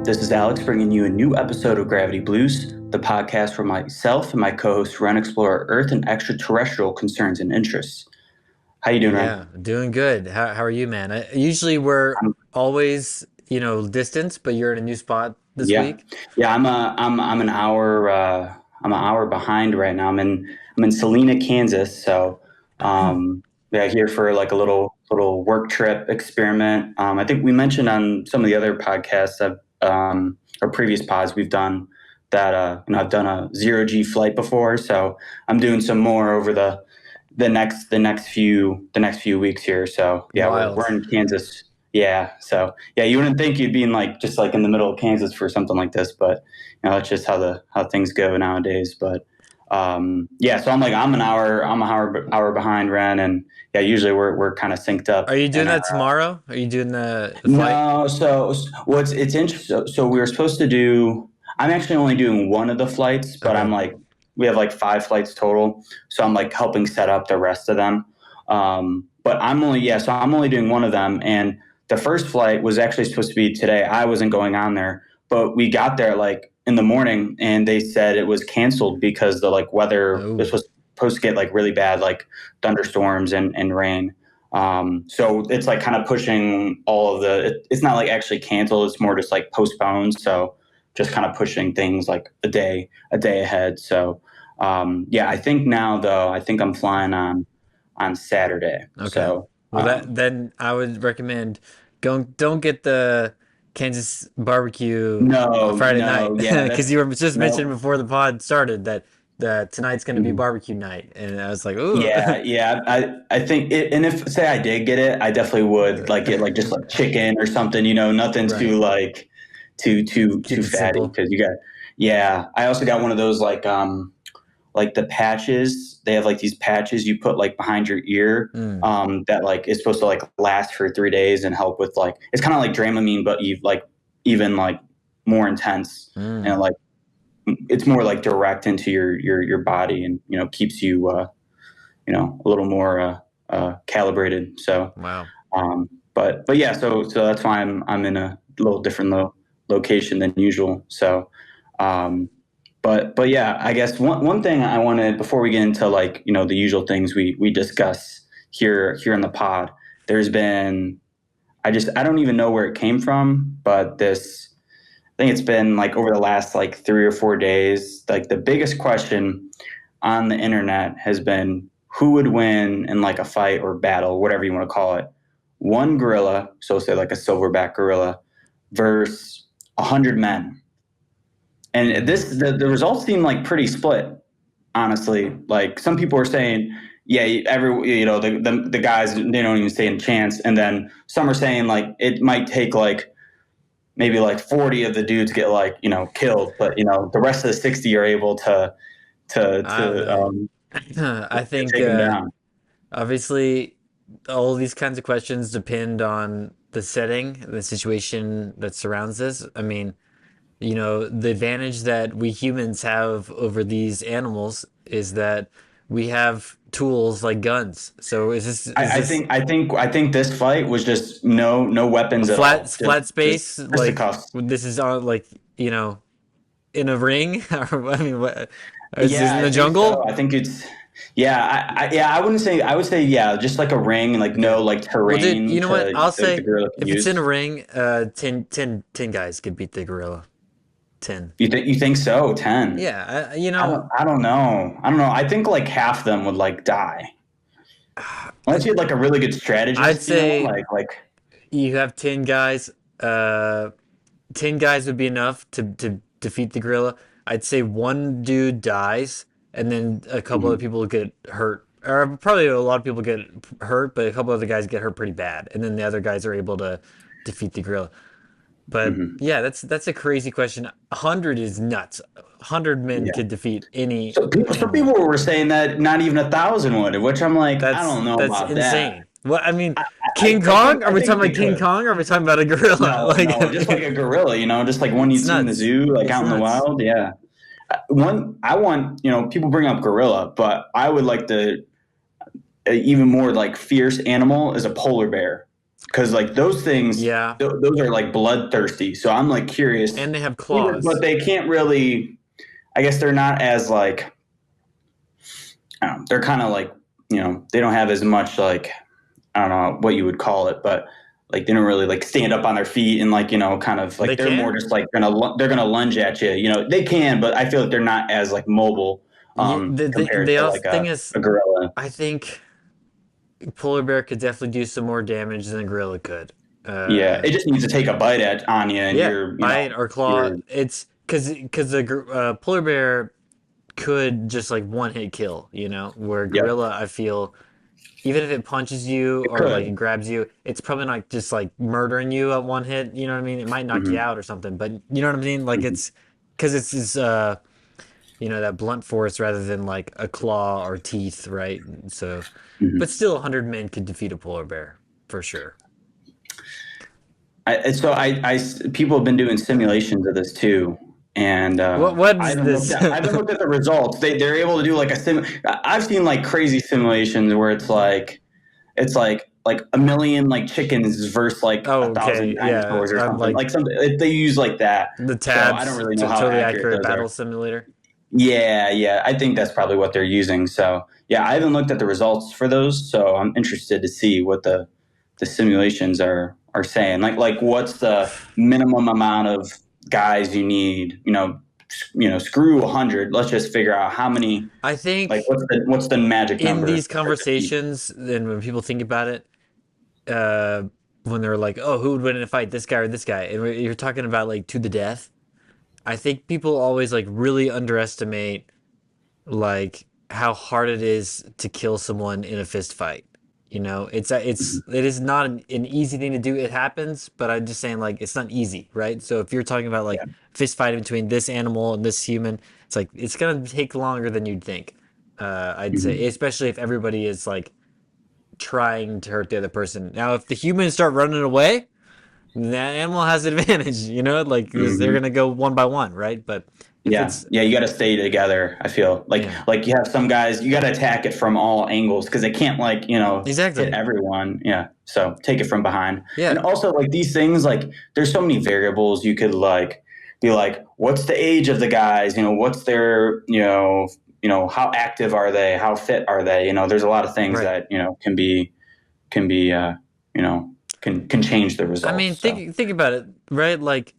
This is Alex bringing you a new episode of Gravity Blues, the podcast where myself and my co-host Ren explore Earth and extraterrestrial concerns and interests. How you doing, Yeah, Ren? doing good. How are you, man? Usually we're I'm, always, distance, but you're in a new spot this yeah, week. yeah. I'm an hour I'm an hour behind right now. I'm in Salina, Kansas. So yeah, here for like a little work trip experiment. I think we mentioned on some of the other podcasts or previous pods we've done that I've done a zero G flight before. So I'm doing some more over the next few weeks here. So yeah, Wild. we're in Kansas. Yeah. So yeah, you wouldn't think you'd be in like just like in the middle of Kansas for something like this, but that's just how things go nowadays. But yeah, so I'm an hour behind Ren, and yeah, usually we're kind of synced Are up you in doing our that tomorrow? Are you doing the flight? no. So what's it's interesting. So we were supposed to do. I'm actually only doing one of the flights, but Okay. I'm like we have like five flights total. So I'm like helping set up the rest of them. But I'm only doing one of them. And the first flight was actually supposed to be today. I wasn't going on there, but we got there like in the morning, and they said it was canceled because the like weather was Oh, supposed to get like really bad, like thunderstorms and rain. So it's like kind of pushing all of it's not like actually canceled. It's more just like postponed. So just kind of pushing things like a day ahead. So yeah, I think now though, I think I'm flying on Saturday. okay. So Well, then I would recommend don't get the Kansas barbecue Friday night no, yeah, because you were just mentioning no, before the pod started that tonight's going to be mhm. barbecue night, and I was like, ooh. Yeah. I think it, and if say I did get it, I definitely would like get like just like chicken or something. Nothing Right. too like too Keep it fatty simple. because you got. Yeah, I also got one of those like the patches. They have like these patches you put like behind your ear Mm, that like is supposed to like last for 3 days and help with like it's kind of like Dramamine, but you like even like more intense and mm. like it's more like direct into your body and keeps you a little more calibrated. So, Wow. but yeah, so that's why I'm in a little different location than usual. So, um, but yeah, I guess one thing I wanted before we get into like the usual things we discuss here in the pod. There's been I don't even know where it came from, but this I think it's been like over the last like 3 or 4 days, like the biggest question on the internet has been who would win in like a fight or battle, whatever you want to call it. One gorilla, so say like a silverback gorilla, versus 100 men. And Mm. the results seem like pretty split, honestly. Like some people are saying, yeah, the guys they don't even stand a chance, and then some are saying like it might take like maybe like 40 of the dudes get like killed, but the rest of the 60 are able to to I don't to know. um, I think take them down. obviously all these kinds of questions depend on the setting, the situation that surrounds this. I mean, the advantage that we humans have over these animals is that we have tools like guns. So is I, I this think I think I think this fight was just no a weapons at flat all, just flat space like fisticuffs. this is on like in a ring or I mean what is this Yeah, in I the think so. jungle? I think it's yeah. I wouldn't say I would say yeah, just like a ring, like Okay. no like Well, dude, you terrain know what? to I'll the say gorilla can if it's in a use. ring, 10 guys could beat the gorilla. 10. You think so? 10. Yeah, I don't know. I think like half them would like die. I, Unless you had like a really good I'd strategist, say like you have 10 guys. 10 guys would be enough to defeat the gorilla. I'd say one dude dies, and then a couple other mhm, people get hurt. Or probably a lot of people get hurt, but a couple other guys get hurt pretty bad, and then the other guys are able to defeat the gorilla. But mhm. yeah, that's a crazy question. 100 is nuts. 100 men Yeah. could defeat any Some people animal. were saying that not even 1,000 would, which I'm like, I don't know That's about that. insane. What I mean, I, King I think Kong? Are I we think talking they about King could. Kong? Or are we talking about a gorilla? No, Like, no, just like a gorilla, just like one it's you'd see in the nuts. zoo, like It's out in the nuts. wild. Yeah. One I want, people bring up gorilla, but I would like the even more like fierce animal is a polar bear. because like those things, Yeah, those are like bloodthirsty. So I'm like curious, and they have but claws. they can't really. I guess they're not as like they're kind of like they don't have as much like I don't know what you would call it, but like they don't really like stand up on their feet and like kind of They like they're more can. just like they're gonna lunge at you. They can, but I feel like they're not as like mobile Yeah, compared the to other like thing is, a gorilla. I think polar bear could definitely do some more damage than a gorilla could. Yeah, Uh, it just needs to take a bite at on you, and yeah, you're bite or claw. you're It's because the polar bear could just like one hit kill, where yep. gorilla, I feel, even if it punches you It or like it could. grabs you, it's probably not just like murdering you at one hit. You know what I mean? It might knock you Hmm. out or something, but you know what I mean? Like Hmm. it's because that blunt force rather than like a claw or teeth, right? So, but Hmm. still, 100 men could defeat a polar bear for sure. People have been doing simulations of this too, and What is this? I haven't looked at the results. They're able to do like a sim. I've seen like crazy simulations where it's like a million like chickens versus like Oh, a thousand okay, yeah. dinosaurs or I'm something. like Like something they use like that. the So I don't tabs, really know how totally accurate accurate those battle are. simulator. Yeah, yeah. I think that's probably what they're using. So yeah, I haven't looked at the results for those. So I'm interested to see what the simulations are saying. Like what's the minimum amount of guys you need? Screw 100. Let's just figure out how many. I Like think what's the magic in number these to defeat? conversations, then when people think about it, uh, when they're like, "Oh, who would win in a fight, this guy or this guy?" and you're talking about like to the death. I think people always like really underestimate like how hard it is to kill someone in a fist fight. It is not an easy thing to do. It happens, but I'm just saying like it's not easy, right? So if you're talking about like Yeah. fist fighting between this animal and this human, it's like it's gonna take longer than you'd think. I'd say, Hmm. especially if everybody is like trying to hurt the other person. Now, if the humans start running away, the animal has an advantage, like because they're Hmm. gonna go one by one, right? But if Yeah, it's yeah, you got to stay together. I feel yeah, like you have some guys you got to attack it from all angles because they can't like hit exactly, everyone. Yeah, so take it from behind. And yeah, also like these things like there's so many variables you could like be like what's the age of the guys? What's their how active are they? How fit are they? There's a lot of things right. that can be you know can change the I mean, results. So. think about it, right? Like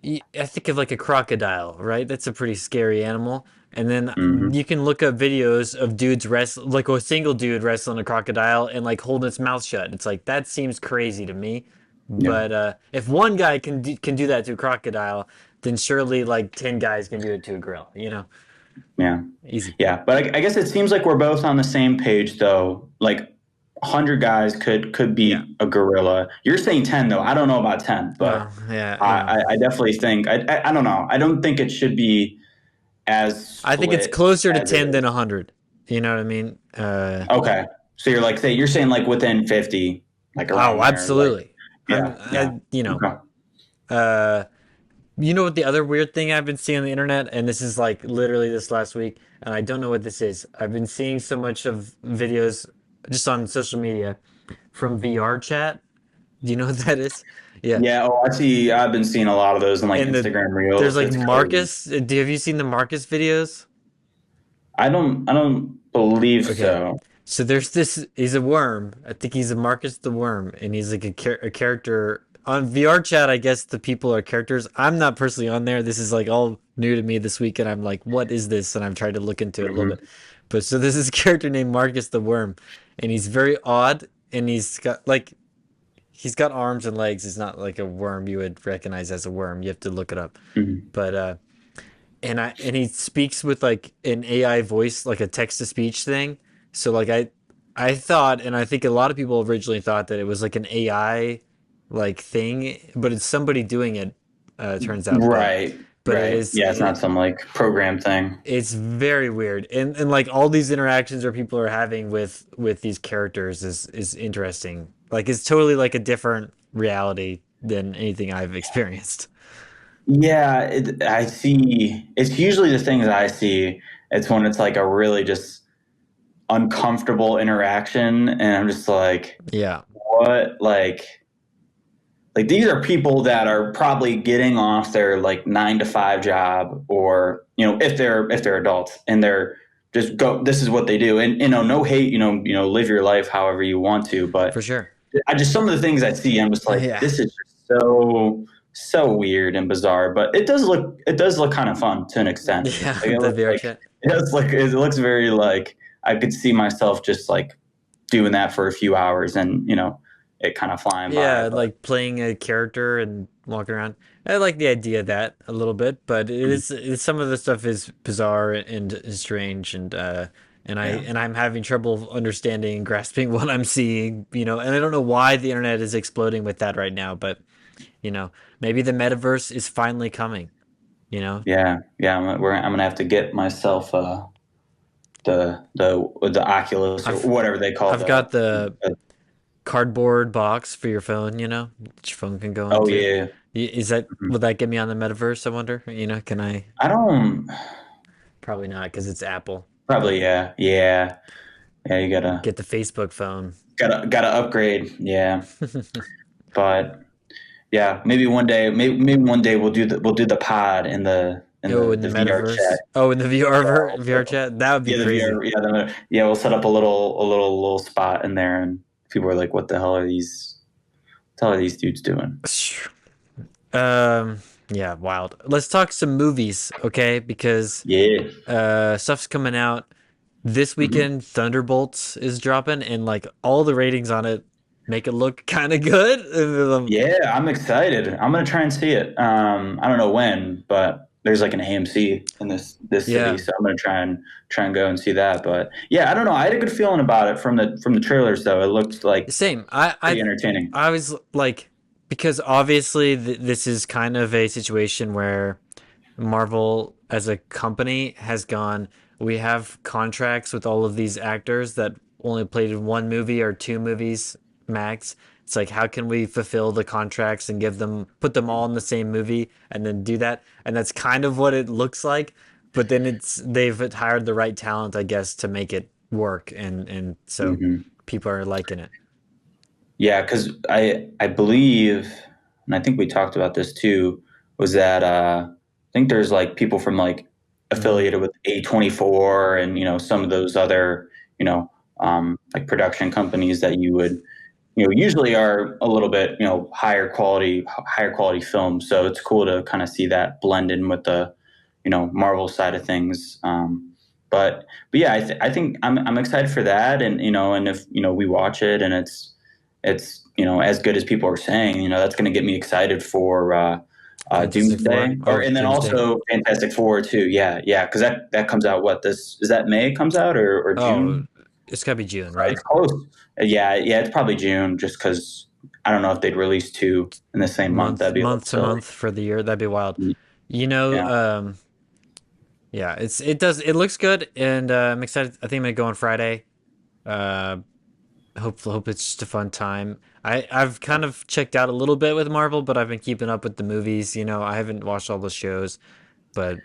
I think of like a crocodile, right? That's a pretty scary animal. And then Hmm. you can look up videos of dudes wrestle, like a single dude wrestling a crocodile and like holding its mouth shut. It's like that seems crazy to me. Yeah. But if one guy can do that to a crocodile, then surely like 10 guys can do it to a gorilla. Yeah. Easy. Yeah, but I guess it seems like we're both on the same page, though. Like 100 guys could Yeah. beat a gorilla. You're saying 10, though. I don't know about 10, but Well, yeah, I definitely think I don't know. I don't think it should be as I think it's split closer to as it 10 than is. 100. You know what I mean? Okay, so you're saying like within 50, like Oh, around there. Like absolutely. yeah, yeah. Okay. Uh, what the other weird thing I've been seeing on the internet, and this is like literally this last week, and I don't know what this is. I've been seeing so much of videos just on social media from VR chat. Do you know what that is? Yeah. Yeah. Oh, I see. I've been seeing a lot of those in like And Instagram there's Reels. like It's crazy. Marcus. Have you seen the Marcus videos? I don't believe Okay. so. So there's this. He's a worm. I think he's a Marcus the worm, and he's like a character on VR chat. I guess the people are characters. I'm not personally on there. This is like all new to me this week, and I'm like, what is this? And I'm trying to look into it a little bit. Hmm. But so there's this character named Marcus the worm, and he's very odd, and he's got arms and legs. He's not like a worm you would recognize as a worm. You have to look it up. Hmm. But and he speaks with like an AI voice, like a text to speech thing. So like I thought, and I think a lot of people originally thought that it was like an AI like thing, but it's somebody doing it. It turns out, Right, but it right. is Yeah, it's not some like program thing. it's very weird, and like all these interactions where people are having with these characters is interesting. Like it's totally like a different reality than anything I've experienced. Yeah, I see. It's usually the things I see. It's when it's like a really just uncomfortable interaction, and I'm just like, Yeah. what? Like these are people that are probably getting off their like 9 to 5 job, or if they're adults, and they're just go. This is what they do, and no hate. Live your life however you want to. But For sure. I just some of the things I see, I'm just like, Yeah. this is just so weird and bizarre. But it does look kind of fun to an extent. Yeah, Like it the looks VR like chat. it looks very like I could see myself just like doing that for a few hours, and it kind of flying by. Yeah, But like playing a character and walking around. I like the idea of that a little bit, but some of the stuff is bizarre and strange, and yeah, I'm having trouble understanding and grasping what I'm seeing, and I don't know why the internet is exploding with that right now, but you know, maybe the metaverse is finally coming, you know? yeah. I'm gonna have to get myself the Oculus or I've whatever they call I've got the, the the cardboard box for your phone, that your phone can go oh into. yeah. Is that Mhm. will that get me on the metaverse? I wonder. Can I? I don't Probably not because it's Apple. probably yeah. You gotta Get the Facebook phone. gotta upgrade. Yeah, but yeah, maybe one day we'll do the pod in the in Oh, the in the the VR chat. metaverse. Oh, in the VR Yeah, VR chat. That would be yeah, the crazy. VR. Yeah, we'll set up a little spot in there, and people are like, "What the hell are these dudes doing?" Um. Yeah, wild. Let's talk some movies, okay? Because Yeah. stuff's coming out this Mhm. weekend. Thunderbolts is dropping, and like all the ratings on it make it look kind of good. Yeah, I'm excited. I'm gonna try and see it. I don't know when, but there's like an AMC in this city, Yeah, so I'm gonna try and go and see that. But yeah, I don't know. I had a good feeling about it from the trailers, though. It looked like same. pretty entertaining. I was like, because obviously this is kind of a situation where Marvel as a company has gone, we have contracts with all of these actors that only played in one movie or two movies max. It's like, how can we fulfill the contracts and put them all in the same movie and then do that? And that's kind of what it looks like. But then they've hired the right talent, I guess, to make it work. And so Hmm. people are liking it. Yeah, because I believe, and I think we talked about this too, was that I think there's like people from like Mm, affiliated with A24 and some of those other like production companies that you would usually are a little bit higher quality films. So it's cool to kind of see that blend in with the Marvel side of things. But yeah, I think I'm excited for that, and if we watch it and it's as good as people are saying, that's going to get me excited for Fantastic Four. Doomsday, Oh, and then Doomsday. also Fantastic Four too. Yeah, because that comes out, what, this is that May it comes out, or Oh, June? it's gotta be June, It's right? close. Yeah, it's probably June, just because I don't know if they'd release two in the same month. That'd be a little Month to silly. month for the year. That'd be wild. You know, Yeah. yeah, it looks good, and I'm excited. I think I'm gonna go on Friday. Uh, hope it's just a fun time. I've kind of checked out a little bit with Marvel, but I've been keeping up with the movies. I haven't watched all the shows, but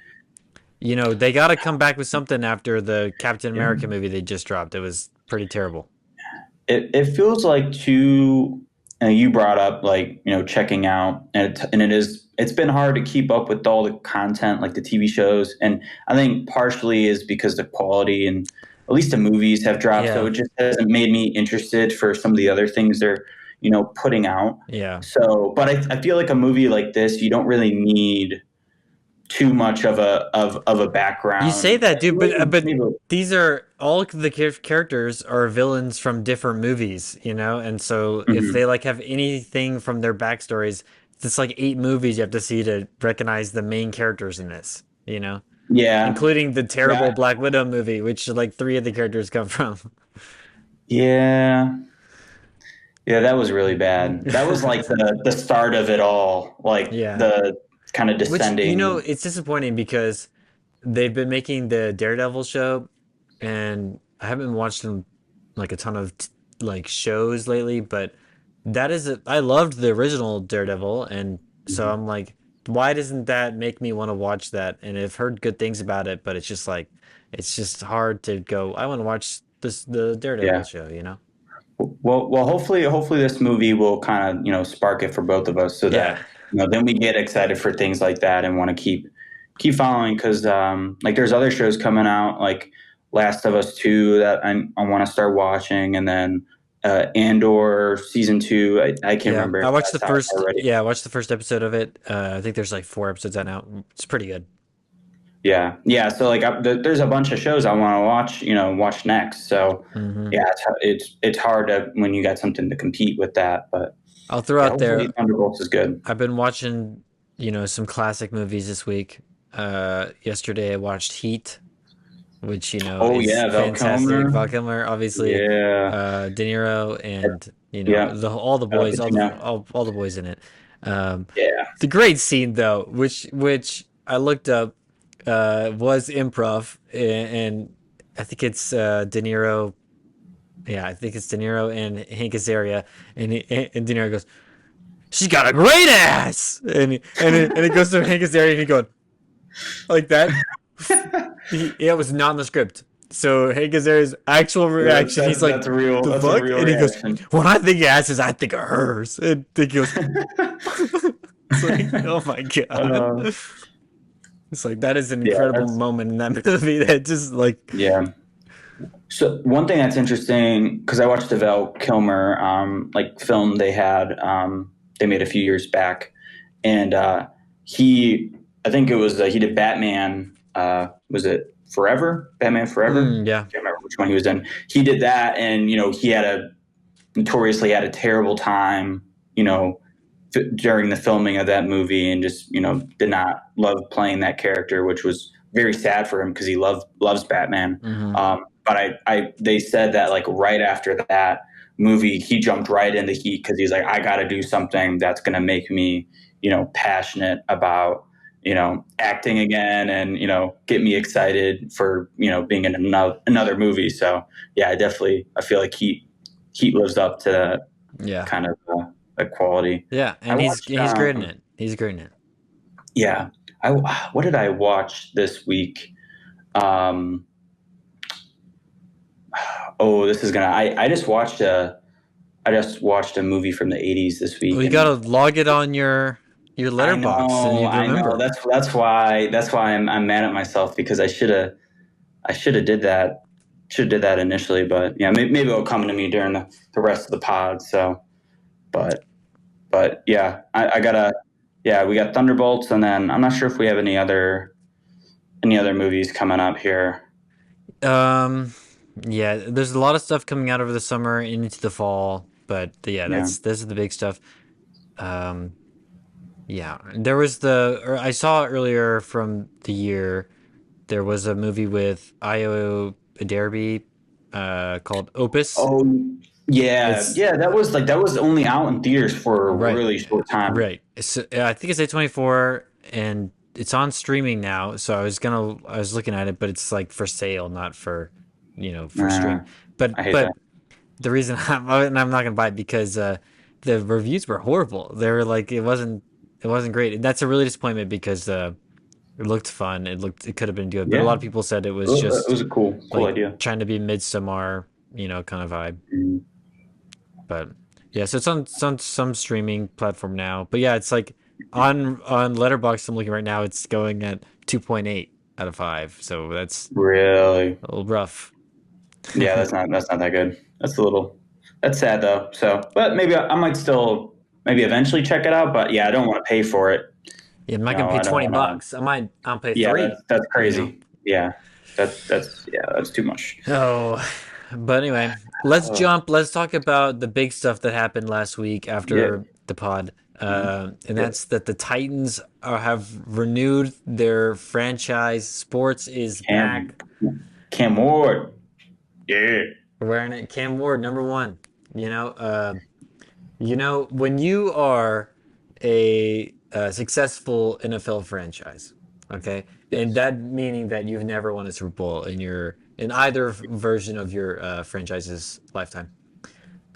they got to come back with something after the Captain Yeah. America movie they just dropped. It was pretty terrible. It feels like too. You brought up like checking out, and it's been hard to keep up with all the content, like the TV shows, and I think partially is because the quality and at least the movies have dropped, so Yeah, it just hasn't made me interested for some of the other things they're putting out. yeah. So, but I feel like a movie like this, you don't really need too much of a You say background. that, dude, but Maybe, these are all the characters are villains from different movies, and so if mhm. they like have anything from their backstories, it's like 8 movies you have to see to recognize the main characters in this, Yeah, including the terrible yeah, Black Widow movie, which like 3 of the characters come from. yeah. Yeah, that was really bad. That was like the start of it all, like Yeah, the kind of which descending. it's disappointing because they've been making the Daredevil show, and I haven't watched them like a ton of like shows lately, but I loved the original Daredevil, and so I'm like, why doesn't that make me want to watch that? And I've heard good things about it, but it's just hard to go. I want to watch the Daredevil Yeah, show. Well, hopefully this movie will kind of, spark it for both of us so Yeah, that, then we get excited for things like that and want to keep following because, like there's other shows coming out like Last of Us 2 that I want to start watching, and then Andor season 2. I can't yeah. remember I if watched the that's out first. already. Yeah, I watched the first episode of it. I think there's like 4 episodes out now. It's pretty good. Yeah, yeah. So like, there's a bunch of shows I want to watch, watch next. So Hmm. yeah, it's hard to when you got something to compete with that. But I'll throw yeah, out hopefully there. Thunderbolts is good. I've been watching, some classic movies this week. Yesterday I watched Heat, which Oh is yeah, Val fantastic. Kilmer. Val Kilmer, obviously, Yeah, De Niro, and yeah. all the Al boys, Pacino. all the boys in it. Um, Yeah. the great scene though, which I looked up, was improv, and I think it's De Niro. Yeah, I think it's De Niro and Hank Azaria, and De Niro goes, "She's got a great ass," and it goes to Hank Azaria, and he going like that. It was not in the script. So Hank Azaria's actual Yeah, reaction, he's like, that's a real "The that's a fuck?" real And he goes, reaction. "When I think of asses, I think of hers." And he goes, "It's like, oh my god." Uh, It's like that is an yeah, incredible that's moment in that movie that just like, yeah. So one thing that's interesting because I watched the Val Kilmer like film they made a few years back, and he I think it was he did Batman. Was it Forever? Batman Forever? yeah. I can't remember which one he was in. He did that, and he notoriously had a terrible time. During the filming of that movie, and just did not love playing that character, which was very sad for him because he loves Batman. Hmm. But they said that like right after that movie, he jumped right into Heat because he's like, I got to do something that's going to make me passionate about acting again, and get me excited for being in another movie. So yeah, I feel like Heat lives up to that Yeah. kind of quality. Yeah. I And he's watched, he's great in it. He's great in it. yeah. I what did I watch this week? Um, oh, this is gonna. I just watched a movie from the '80s this Well, week, you and gotta log it on your letterbox so you'd I know. remember. That's why I'm mad at myself because I should have did that. Should have did that initially, but yeah, maybe it'll come to me during the rest of the pod. So, but yeah, I gotta. Yeah, we got Thunderbolts, and then I'm not sure if we have any other movies coming up here. Um, yeah, there's a lot of stuff coming out over the summer and into the fall, but yeah, Yeah. this is the big stuff. Um, yeah, there was or I saw earlier from the year there was a movie with Io Derby, called Opus. Oh, yeah, It's yeah. That was only out in theaters for a right, really short time. right. I think it's A24 and it's on streaming now. So I was looking at it, but it's like for sale, not for, for Nah, stream. But I hate but that. the reason and I'm not gonna buy it because the reviews were horrible. They were like it wasn't great. And that's a really disappointment because it looked fun. It could have been good, but a Yeah, lot of people said it it was was it just was a cool like idea. trying to be Midsommar, kind of vibe. Mhm. But yeah, so it's on some streaming platform now. But yeah, it's like on Letterboxd I'm looking right now. It's going at 2.8 out of 5. So that's Really? a little rough. Yeah, that's not that good. That's sad though. So, but maybe I might still maybe eventually check it out. But yeah, I don't want to pay for it. Yeah, I'm not gonna No, pay I don't 20 want to. bucks. I'll pay Yeah, 3, that's you know. crazy. Yeah, that's too much. Oh, but anyway, Uh, let's talk about the big stuff that happened last week yeah, after the pod. And yeah. that's that the Titans have renewed their franchise. Sports is Cam back. Cam Ward. Yeah. We're wearing it. Cam Ward, number one. When you are a successful NFL franchise, okay, and Yes. that meaning that you've never won a Super Bowl in either version of your franchise's lifetime,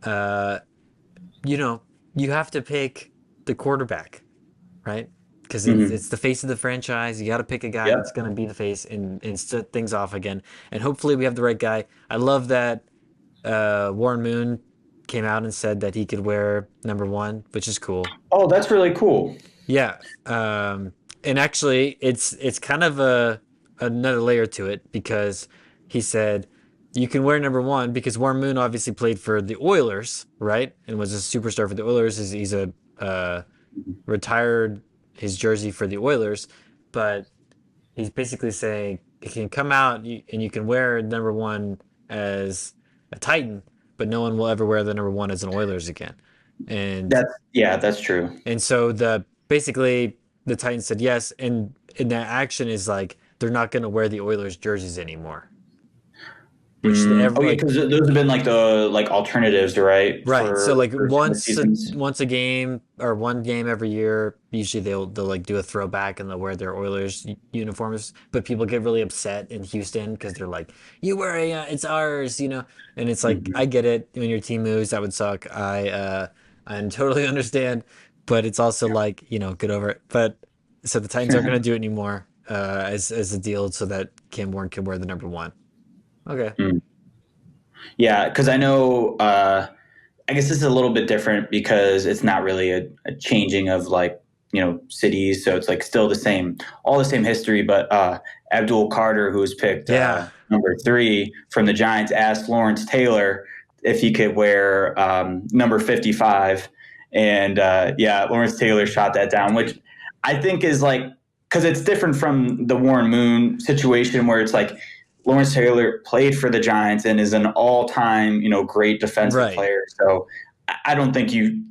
uh, you know, you have to pick the quarterback, right? Because Hmm. it's the face of the franchise. You got to pick a guy that's Yep. going to be the face and set things off again. And hopefully we have the right guy. I love that Warren Moon. came out and said that he could wear number one, which is cool. Oh, that's really cool. Yeah. And actually, it's kind of a another layer to it because he said you can wear number one because Warren Moon obviously played for the Oilers, right, and was a superstar for the Oilers. He's a retired his jersey for the Oilers, but he's basically saying it can come out and you can wear number one as a Titan, but no one will ever wear the number one as an Oilers again. And That's true. so the basically the Titans said yes, and that action is like they're not going to wear the Oilers jerseys anymore. Which Oh yeah, like because those have been like the like alternatives, right? right. So like For some of the seasons. once a game or one game every year, usually they'll like do a throwback and they'll wear their Oilers uniforms. But people get really upset in Houston because they're like, "You wear a, it's ours," you know. And it's like Mhm. I get it when your team moves, that would suck. I totally understand, but it's also like get over it. But so the Titans aren't going to do it anymore as a deal so that Cam Warren can wear the number one. Okay. Mm. Yeah, because I know. I guess this is a little bit different because it's not really a changing of like cities, so it's like still the same, all the same history. But Abdul Carter, who was picked Yeah. number 3 from the Giants, asked Lawrence Taylor if he could wear number 55, and yeah, Lawrence Taylor shot that down, which I think is like because it's different from the Warren Moon situation where it's like Lawrence Taylor played for the Giants and is an all-time, great defensive Right. player. So I don't think you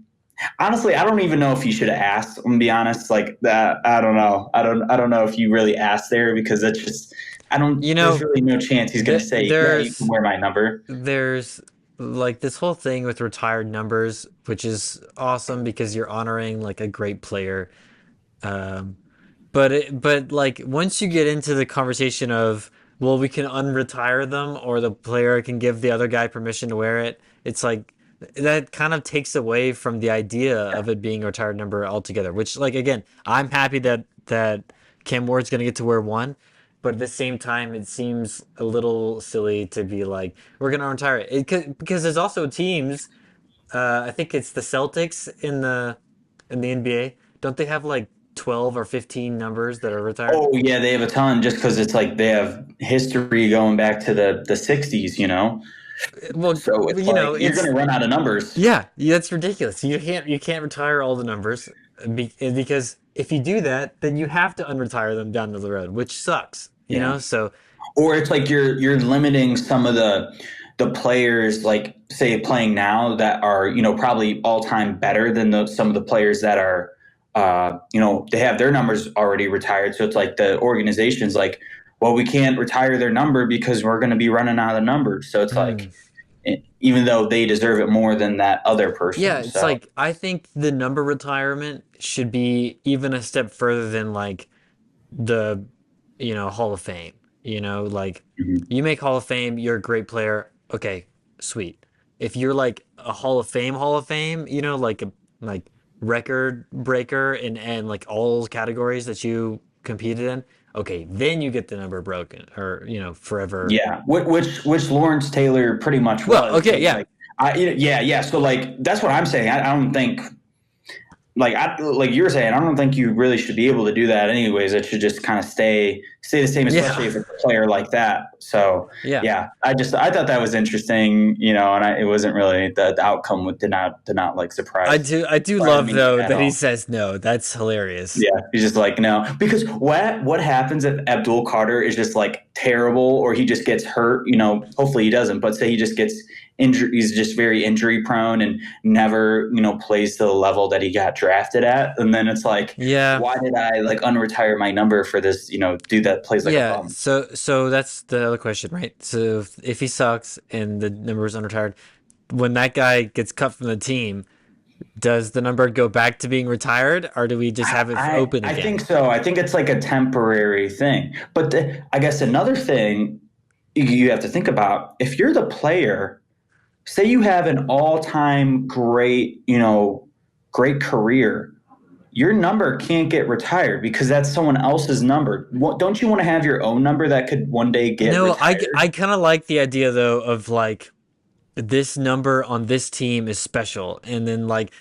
honestly, I don't even know if you should have asked. I'm gonna be honest, like that. I don't know. I don't know if you really asked there because that's just. I don't. You There's know, really no chance he's gonna say, "Yeah, you can there's wear my number." there's like this whole thing with retired numbers, which is awesome because you're honoring like a great player. Um, but like once you get into the conversation of well, we can unretire them, or the player can give the other guy permission to wear it. It's like that kind of takes away from the idea of it being a retired number altogether. Which, like again, I'm happy that Cam Ward's gonna get to wear one, but at the same time, it seems a little silly to be like we're gonna retire because there's also teams. I think it's the Celtics in the NBA. Don't they have like 12 or 15 numbers that are retired? Oh yeah, they have a ton just because it's like they have history going back to the '60s. Well, So it's like you're it's gonna run out of numbers. yeah, that's ridiculous. You can't retire all the numbers because if you do that, then you have to unretire them down the road, which sucks. Yeah. So Or it's like you're limiting some of the players like say playing now that are probably all time better than some of the players that are they have their numbers already retired, so it's like the organization's like, well, we can't retire their number because we're going to be running out of numbers, so it's like mm, even though they deserve it more than that other yeah, person. it's So like I think the number retirement should be even a step further than like the Hall of Fame. Like mhm. you make Hall of Fame, you're a great player. Okay, sweet. If you're like a Hall of Fame, like a like record breaker and like all categories that you competed in, okay, then you get the number broken or forever. Yeah, which Lawrence Taylor pretty much Well, was. So okay, it's yeah. like yeah. So like that's what I'm saying. I don't think like you were saying, I don't think you really should be able to do that anyways. It should just kind of stay the same, especially Yeah. if it's a player like that. So Yeah. yeah, I thought that was interesting, and it wasn't really the outcome did not like I do surprise love me though at that he all. says no. That's hilarious. Yeah, he's just like no, because what happens if Abdul Carter is just like terrible or he just gets hurt? Hopefully he doesn't, but say he just gets injured, he's just very injury prone and never plays to the level that he got drafted at, and then it's like, Yeah. why did I like unretire my number for this dude that plays like a Yeah, bum? so that's the other question, right? So if he sucks and the number is unretired, when that guy gets cut from the team, does the number go back to being retired, or do we just have it I open I again? think so. I think it's like a temporary thing, but I guess another thing you have to think about if you're the player. Say you have an all-time great career, your number can't get retired because that's someone else's number. Don't you want to have your own number that could one day get No, I retired? kind of like the idea though of like this number on this team is special, and then like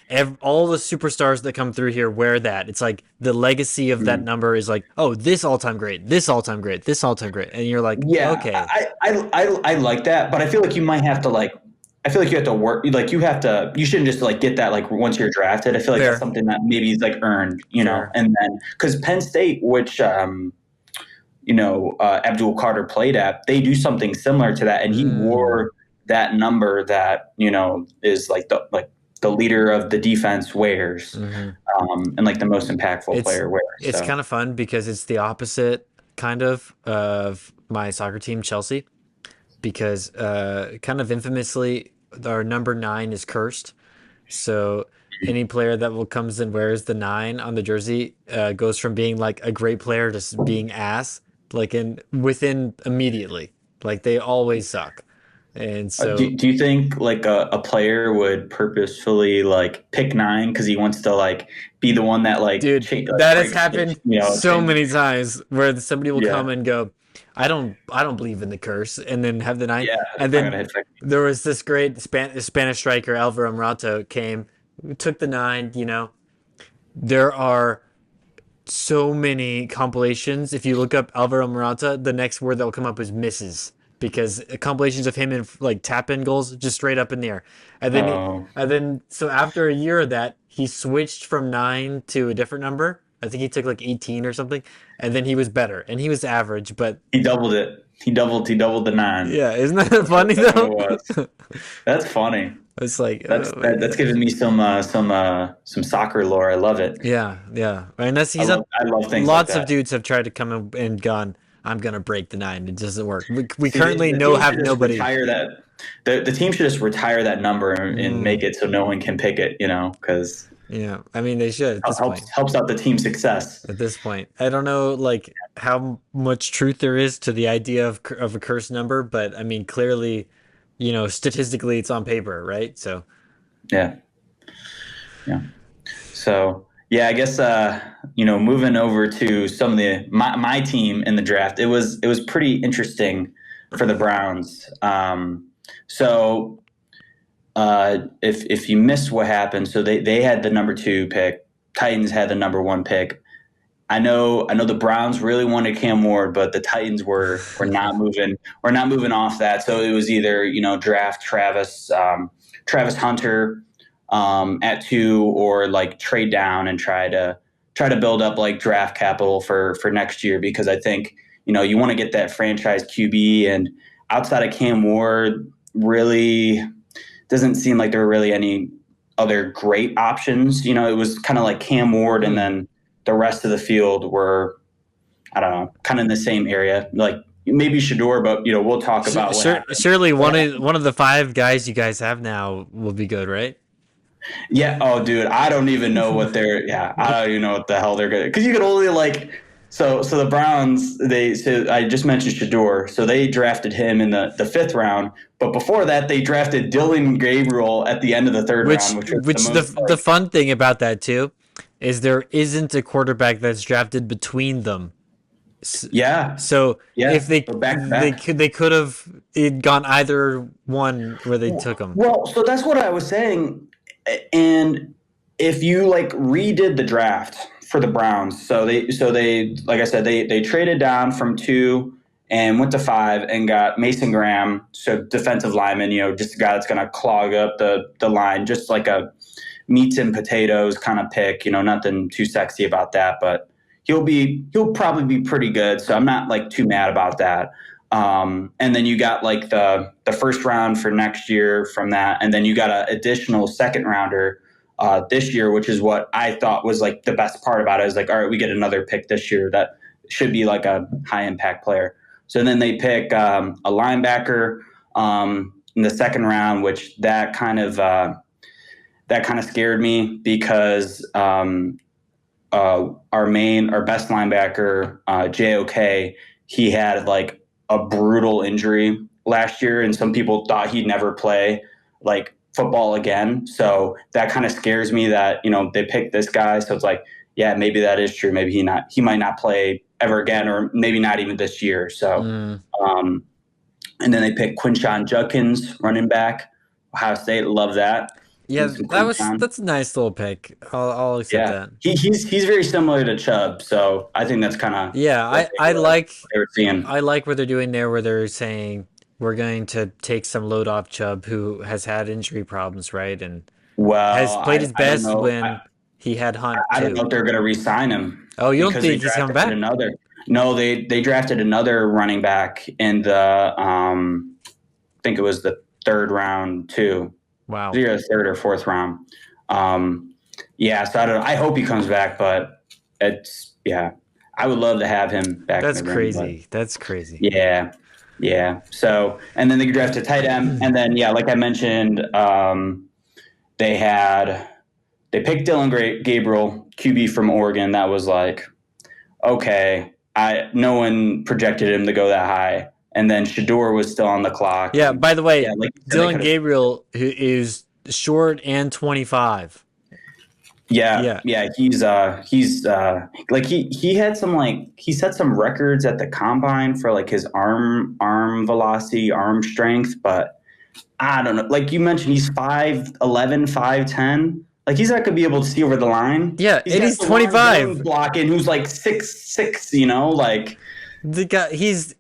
all the superstars that come through here wear that. It's like the legacy of that Mm. number is like, oh, this all-time great, this all-time great, this all-time great, and you're like, Yeah, okay, I like that, but I feel like you might have to like. I feel like you have to work. Like you have to. You shouldn't just like get that like once you're drafted. I feel like that's fair, something that maybe is like earned, fair. and then because Penn State, which Abdul Carter played at, they do something similar to that, and he Mm, wore that number that is like the leader of the defense wears, hmm. and like the most impactful It's player wears. it's So kind of fun because it's the opposite kind of my soccer team, Chelsea, because kind of infamously, our number 9 is cursed. So any player that will comes and wears the 9 on the jersey goes from being like a great player to being ass, like in within immediately. Like they always suck. And so, do you think like a player would purposefully like pick nine because he wants to like be the one that dude, that has breaks happened so change? many times where somebody will come Yeah, and go, I don't believe in the curse, and then have the 9, yeah, and it's not then gonna hit 50. there was this great Spanish striker Alvaro Morata came, took the 9. There are so many compilations. If you look up Alvaro Morata, the next word that will come up is misses because compilations of him in like tap in goals just straight up in the air. And then Oh, so after a year of that, he switched from 9 to a different number. I think he took like 18 or something, and then he was better and he was average. But he doubled it. He doubled the nine. yeah, isn't that funny That's what though? it was. That's funny. It's like, That's oh my that's god. giving me some soccer lore. I love it. Yeah, yeah. And that's I he's love done. I love things like Lots of that. dudes have tried to come in and gone. I'm gonna break the 9. It doesn't work. We See, currently the know team have should just nobody. retire that. The team should just retire that number and Mm, make it so no one can pick it. Because yeah, I mean they should at this point. helps out the team's success. At this point, I don't know like how much truth there is to the idea of a curse number, but I mean clearly, statistically it's on paper, right? So Yeah, yeah. So yeah, I guess moving over to some of my team in the draft, it was pretty interesting for the Browns. So if you miss what happened, so they had the number 2 pick, Titans had the number 1 pick. I know the Browns really wanted Cam Ward, but the Titans were not moving off that. So it was either draft Travis Hunter at 2, or like trade down and try to build up like draft capital for next year, because I think you want to get that franchise QB, and outside of Cam Ward, really doesn't seem like there were really any other great options. It was kind of like Cam Ward, and hmm. then the rest of the field were, I don't know, kind of in the same area. Like maybe Shador, but we'll talk about what happened. Surely What one of the 5 guys you guys have now will be good, right? Yeah. Oh, dude, I don't even know what they're. Yeah, I don't even know what the hell they're gonna. Because you could only like. So the Browns, so I just mentioned Shador, so they drafted him in the 5th round. But before that, they drafted Dylan Gabriel at the end of the 3rd round, which was the Which most the like. fun thing about that too is there isn't a quarterback that's drafted between them. Yeah, So yeah, if they so back to they back. could they could have it gone either one where they took them. Well, so that's what I was saying. And if you like redid the draft for the Browns, so they like I said, they traded down from 2 and went to 5 and got Mason Graham, so defensive lineman, just a guy that's going to clog up the line, just like a meats and potatoes kind of pick, nothing too sexy about that, but he'll probably be pretty good. So I'm not like too mad about that. And then you got like the 1st round for next year from that, and then you got an additional 2nd rounder this year, which is what I thought was like the best part about it. Is like, all right, we get another pick this year that should be like a high impact player. So then they pick a linebacker in the 2nd round, which that kind of scared me, because our best linebacker, JOK, he had like a brutal injury last year, and some people thought he'd never play like football again. So that kind of scares me that they picked this guy. So it's like, yeah, maybe that is true. Maybe he might not play ever again, or maybe not even this year. So, Mm, um, and then they picked Quinshawn Judkins, running back. Ohio State, love that. Yeah, Getting some cleats on. that's a nice little pick. I'll accept Yeah, that. he's very similar to Chubb, so I think that's kind of Yeah, what they were seeing. I like what they're doing there, where they're saying we're going to take some load off Chubb, who has had injury problems, right, and Well, has played his I don't best know. when he had Hunt I don't know too. if they're going to re-sign him Oh, you don't because they think he's coming drafted back? another. No, they drafted another running back in the I think it was the third round too. Wow, Either the third or fourth round. Um, yeah, so I don't know. I hope he comes back, but it's yeah. I would love to have him back in that's the room, but crazy. That's crazy. yeah, yeah. So and then they drafted tight end, and then yeah, like I mentioned, they had they picked Dylan Gabriel, QB from Oregon. That was like okay. I no one projected him to go that high, and then Shador was still on the clock, Yeah. and By the yeah, way, like you said, they Dylan could have. Gabriel who is short and 25. Yeah, Yeah. yeah, he's like he had some like he set some records at the combine for like his arm velocity, arm strength, but I don't know. Like you mentioned, he's 5'11", 5'10". Like he's not gonna be able to see over the line. Yeah, He's and got he's DeWan Jones 25. blocking, who's like 6'6", like The guy, he's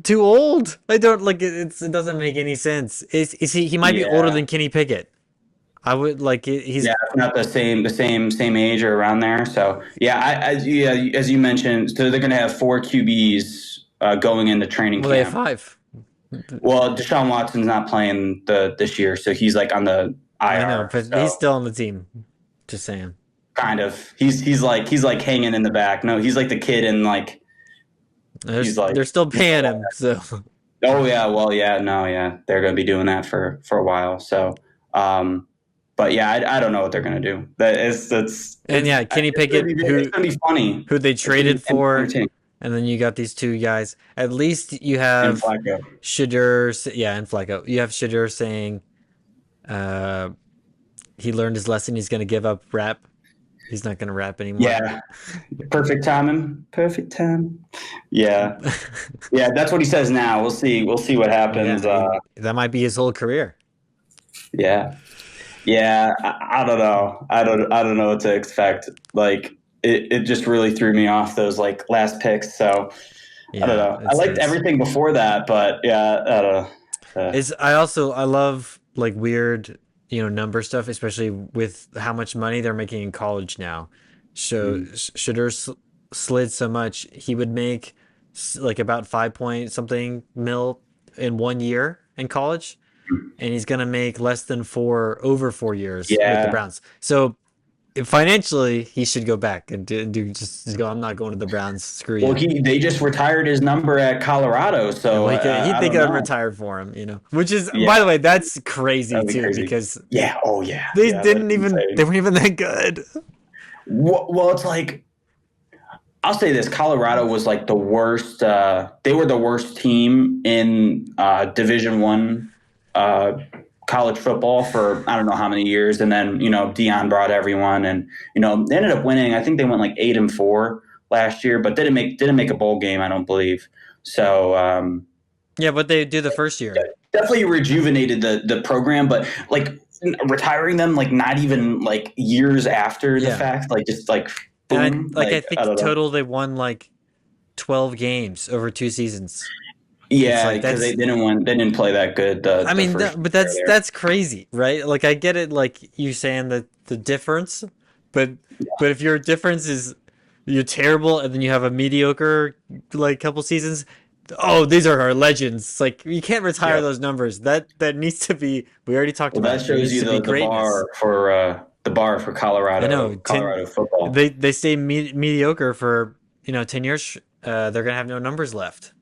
too old. I don't like it. It doesn't make any sense. Is he? He might be older yeah, than Kenny Pickett. I would like it. He's yeah, not the same age or around there. So yeah, yeah, as you mentioned, so they're gonna have four QBs going into training well, they have camp. five. Well, Deshaun Watson's not playing this year, so he's like on the I know, IR. but he's So still on the team. Just saying. kind of, he's like hanging in the back. No, he's like the kid, and like he's like, They're still paying him, so oh yeah, well yeah, no, yeah, they're gonna be doing that for a while. So, but yeah, I don't know what they're gonna do. That is and yeah, Kenny Pickett, it's gonna be funny. who they It's gonna be traded for, entertaining. and then you got these two guys. At least you And have Flacco. Shadur, yeah, and Flacco. You have Shadur saying, uh, he learned his lesson. He's going to give up rap. He's not going to rap anymore. Yeah, perfect timing. Perfect time. Yeah. Yeah, that's what he says now. We'll see. We'll see what happens. Yeah, that might be his whole career. Yeah, yeah. I don't know. I don't know what to expect. Like it just really threw me off those like last picks. So I don't Yeah, know. I liked everything before that, but yeah, I don't know. it's I love like weird number stuff, especially with how much money they're making in college now. So Mm. Shooter slid so much he would make like about 5 point something mil in 1 year in college, and he's gonna make less than four over 4 years with the Yeah. Browns. So financially, he should go back and just go. I'm not going to the Browns. Screw Well, you. they just retired his number at Colorado, Well, so they I could don't have know. retired for him, which is, Yeah, by the way, that's crazy that'd be too, crazy. because Yeah. Oh yeah. they Yeah. That'd didn't be even insane. they weren't even that good. Well, it's like I'll say this: Colorado was like the worst. They were the worst team in Division 1 college football for I don't know how many years, and then Dion brought everyone, and they ended up winning. I think they went like 8-4 last year, but didn't make a bowl game. I don't believe so. Yeah, but they do the first year. Definitely rejuvenated the program, but like retiring them like not even like years after the Yeah, fact, like just like and boom, I like I think don't know. total they won like 12 games over 2 seasons. It's Yeah, like because that's they didn't play that good the first but year there. that's crazy, right? Like I get it, like you saying that the difference, but if your difference is you're terrible and then you have a mediocre like couple seasons, oh, these are our legends. It's like you can't retire Yeah. those numbers. That needs to be. We already talked Well, about that it. There shows needs you to be the greatness. bar for I know. Colorado football. They stay mediocre for 10 years. They're gonna have no numbers left.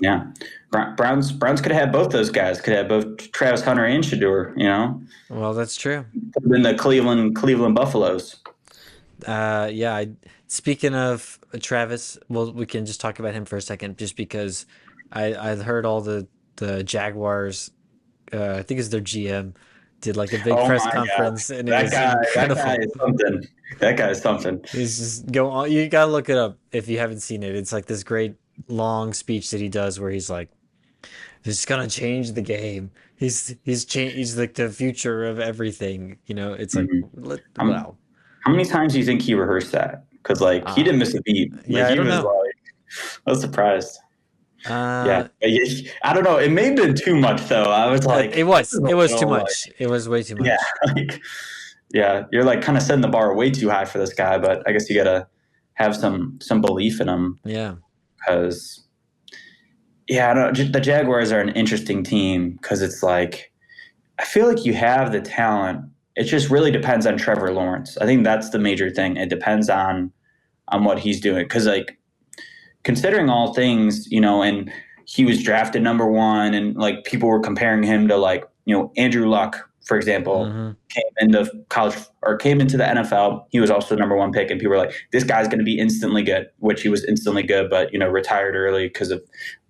Yeah, Browns could have had both those guys. Could have both Travis Hunter and Shador. Well, that's true. In the Cleveland Buffaloes. Yeah. Speaking of Travis, well, we can just talk about him for a second, just because I heard all the Jaguars. I think it's their GM did like a big Oh press my God, conference, and it was that guy incredible. is something. That guy is something. He's just go on. You gotta look it up if you haven't seen it. It's like this great long speech that he does where he's like, He's gonna change the game. He's like the future of everything. It's like, Hmm. Um, wow. how many times do you think he rehearsed that? Because like he Uh, didn't miss a beat. Like yeah, I he don't was know. like, I was surprised. Yeah, Uh, I don't know. It may have been too much though. I was it like, this is was a it was too little like, much. It was way too yeah, much. like, yeah. You're like kind of setting the bar way too high for this guy. But I guess you gotta have some belief in him Yeah, because yeah, I don't, the Jaguars are an interesting team because it's like I feel like you have the talent. It just really depends on Trevor Lawrence. I think that's the major thing. It depends on what he's doing because like considering all things, and he was drafted number one, and like people were comparing him to like Andrew Luck, for example, hmm came into college or came into the NFL. He was also the number one pick, and people were like, "This guy's going to be instantly good," which he was instantly good, but retired early because of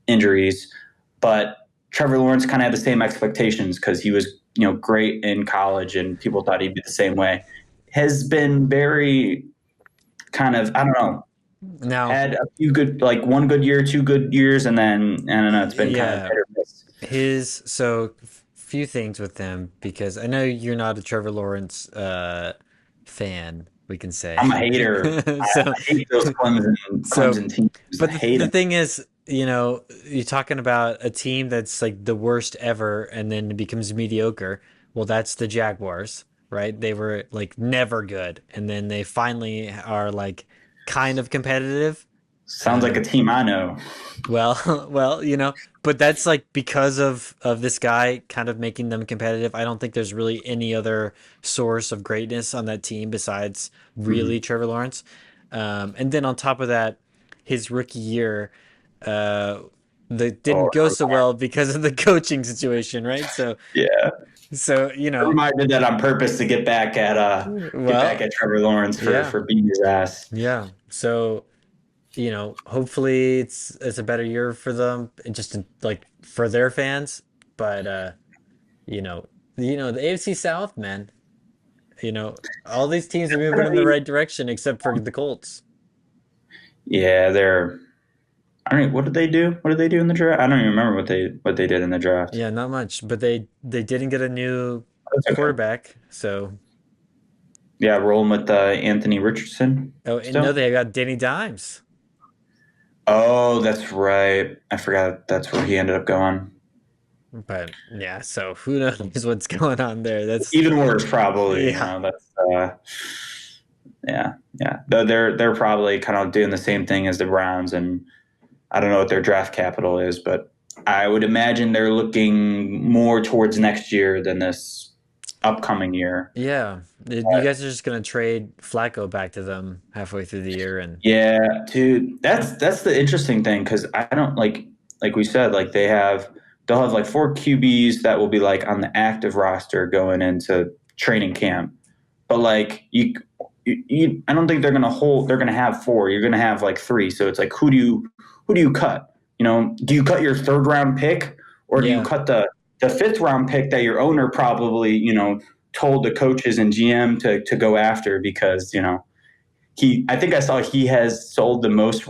injuries. But Trevor Lawrence kind of had the same expectations because he was great in college, and people thought he'd be the same way. Has been very kind of I don't know now, had a few good, like one good year, 2 good years, and then I don't know. It's been kind of yeah, hit or miss. few things with him, because I know you're not a Trevor Lawrence fan, we can say. I'm a hater. So I hate those so Clemson teams. I but hate the them. thing is, you're talking about a team that's like the worst ever and then it becomes mediocre. Well, that's the Jaguars, right? They were like never good and then they finally are like kind of competitive. Sounds like a Um, team I know. well, well, but that's like because of this guy kind of making them competitive. I don't think there's really any other source of greatness on that team besides really Mhm. Trevor Lawrence. And then on top of that, his rookie year, uh, that Oh, didn't go so well because of the coaching situation, right? yeah. So Never mind did that on purpose to get back well, at Trevor Lawrence for yeah, for beating his ass. yeah. So hopefully it's a better year for them, just like for their fans. But you know, the AFC South, man. All these teams are moving in the right direction except for the Colts. Yeah, they're. I don't. What did they do? What did they do in the draft? I don't even remember what they did in the draft. Yeah, not much, but they didn't get a new That's okay. quarterback. So, Yeah, rolling with Anthony Richardson oh, and no, still. they got Danny Dimes. Oh, that's right. I forgot that's where he ended up going. But yeah, so who knows what's going on there? That's Even worse, probably. Yeah, That's yeah, yeah. They're probably kind of doing the same thing as the Browns, and I don't know what their draft capital is, but I would imagine they're looking more towards next year than this upcoming year. yeah. You But guys are just gonna trade Flacco back to them halfway through the year, and yeah, dude, that's the interesting thing because I don't like we said like they'll have like four QBs that will be like on the active roster going into training camp, but like I don't think they're gonna have four. You're gonna have like three. So it's like who do you cut? Do you cut your third round pick or do you yeah, cut the fifth round pick that your owner probably told the coaches and GM to go after because I think I saw he has sold the most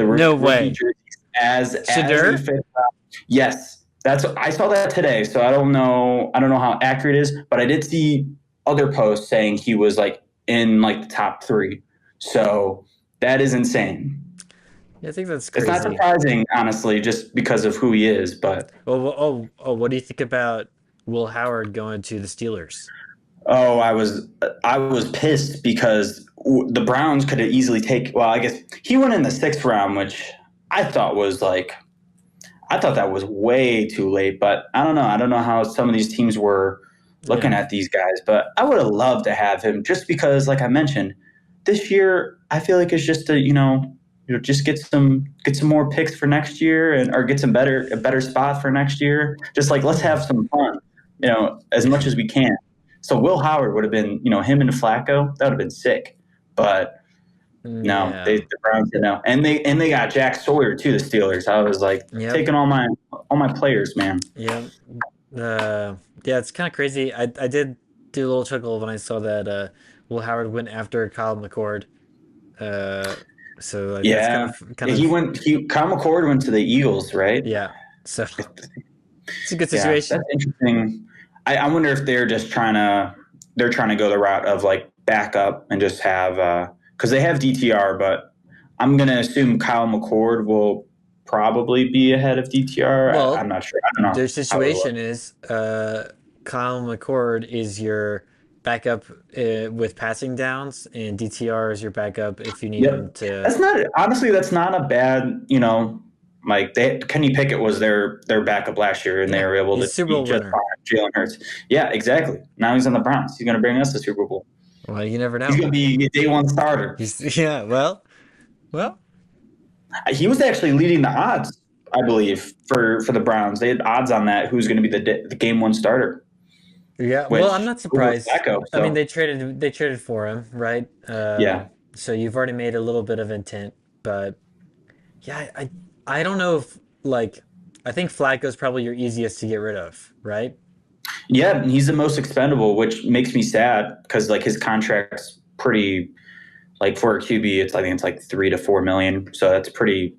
no rookie way. jerseys as a Shadur? fifth round. Yes, I saw that today. So I don't know how accurate it is, but I did see other posts saying he was like in like the top three. So that is insane. Yeah, I think that's It's not crazy. surprising, honestly, just because of who he is. But Oh, what do you think about Will Howard going to the Steelers? oh, I was pissed because the Browns could have easily take. Well, I guess he went in the sixth round, which I thought was like I thought that was way too late. But I don't know. I don't know how some of these teams were looking Yeah, at these guys. But I would have loved to have him just because, like I mentioned, this year I feel like it's just to just get some more picks for next year and or get a better spot for next year. Just like let's have some fun, as much as we can. So Will Howard would have been, him and Flacco, that would have been sick. But no, yeah, the Browns did no, and they got Jack Sawyer too. The Steelers. I was like yep, taking all my players, man. yep. Yeah, it's kind of crazy. I did do a little chuckle when I saw that Will Howard went after Kyle McCord. Uh, so like that's kind Yeah, of kind yeah. He of went. Kyle McCord went to the Eagles, right? yeah. So it's a good Yeah, situation. that's interesting. I wonder if they're trying to go the route of like backup and just have because they have DTR, but I'm gonna assume Kyle McCord will probably be ahead of DTR. I'm Well, not sure. I don't know their how it'll situation look. is Kyle McCord is your backup with passing downs, and DTR is your backup if you need him Yep, to. that's not honestly that's not a bad like Kenny Pickett was their backup last year and they Yeah, were able he's to a Super beat Bowl just winner. fine Jalen Hurts. Yeah, exactly. Now he's on the Browns. He's gonna bring us the Super Bowl. Well, you never He's know. gonna be a day one starter. He's yeah. Well, He was actually leading the odds, I believe, for the Browns. They had odds on that who's going to be the game one starter, yeah. Well, I'm which not over surprised. Flacco. I mean, So they traded for him, right? yeah, So you've already made a little bit of intent, but yeah, I don't know if like I think Flacco's probably your easiest to get rid of, right? yeah, and he's the most expendable, which makes me sad because like his contract's pretty like for a QB, I think it's like 3 to 4 million. So that's pretty.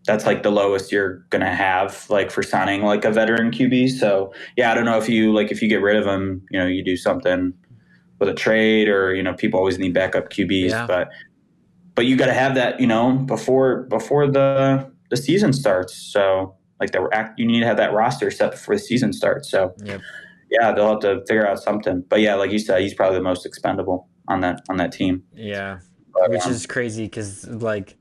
That's like the lowest you're gonna have like for signing like a veteran QB. So yeah, I don't know if you get rid of him, you do something with a trade or people always need backup QBs, Yeah. but you got to have that before the season starts. So like you need to have that roster set before the season starts. So Yep. yeah, they'll have to figure out something. But yeah, like you said, he's probably the most expendable on that team. Yeah. Which But is crazy because like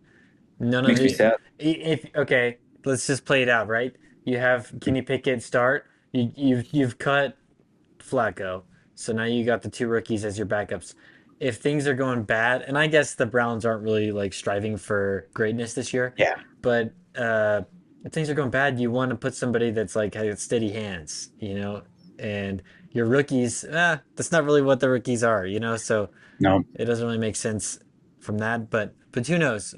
none of makes me the sad. if okay, let's just play it out, right? You have Kenny Pickett start. You've cut Flacco, so now you got the two rookies as your backups. If things are going bad, and I guess the Browns aren't really like striving for greatness this year, Yeah, but if things are going bad, you want to put somebody that's like has steady hands, and your rookies, that's not really what the rookies are, so no, it doesn't really make sense from that. But who knows?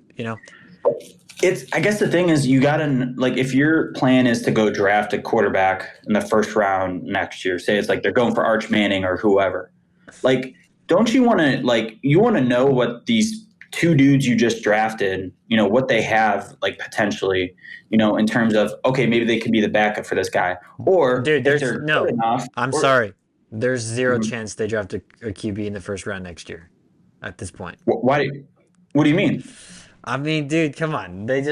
it's I guess the thing is you got to like if your plan is to go draft a quarterback in the first round next year, say it's like they're going for Arch Manning or whoever. Like, don't you want to you want to know what these two dudes you just drafted, what they have like potentially, in terms of okay, maybe they could be the backup for this guy, or Dude, if there's they're good no. enough, I'm or sorry. There's zero Mhm. chance they draft a QB in the first round next year. At this point, Why? What do you mean? I mean, dude, come on. They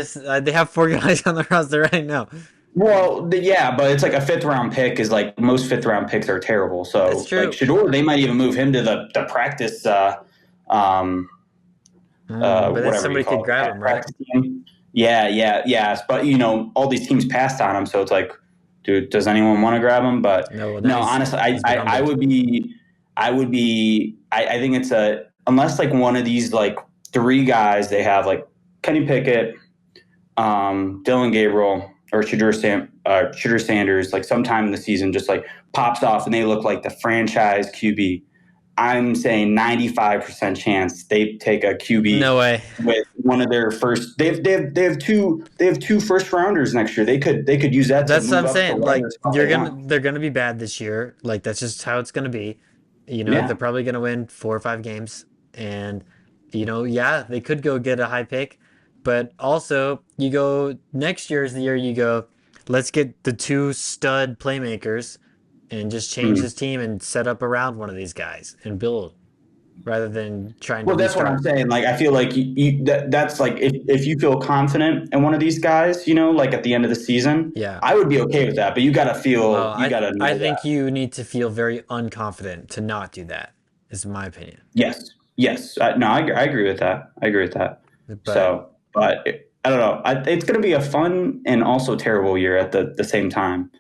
have four guys on the roster right now. Well, yeah, but it's like a fifth round pick is like most fifth round picks are terrible. That's So like true. Shador, they might even move him to the practice, um, But then whatever you somebody could call grab it, him, right? practice team. Yeah, yeah, yes. But all these teams passed on him, so it's like, dude, does anyone want to grab him? But No, well, now no, honestly, he's been I humbled. would be, I think it's unless like one of these like three guys they have like Kenny Pickett, Dylan Gabriel or Shedeur Sanders, like sometime in the season, just like pops off and they look like the franchise QB. I'm saying 95% chance they take a QB No way. with one of their first. They have two first rounders next year. They could use that to That's what move I'm up to saying. whatever Like spot they want. they're gonna be bad this year. Like that's just how it's gonna be. They're Yeah. probably gonna win 4 or 5 games, and yeah, they could go get a high pick, but also you go next year is the year you go. Let's get the two stud playmakers, and just change Mm. this team and set up around one of these guys and build rather than trying to Well, that's what I'm restart. saying. Like, I feel like that's like if you feel confident in one of these guys, like at the end of the season, Yeah. I would be okay with that. But Well, you got to I know think that. you need to feel very unconfident to not do that. Is my opinion. Yes, yes. No, I agree with that. I agree with that. But So, but I don't know. It's going to be a fun and also terrible year at the same time.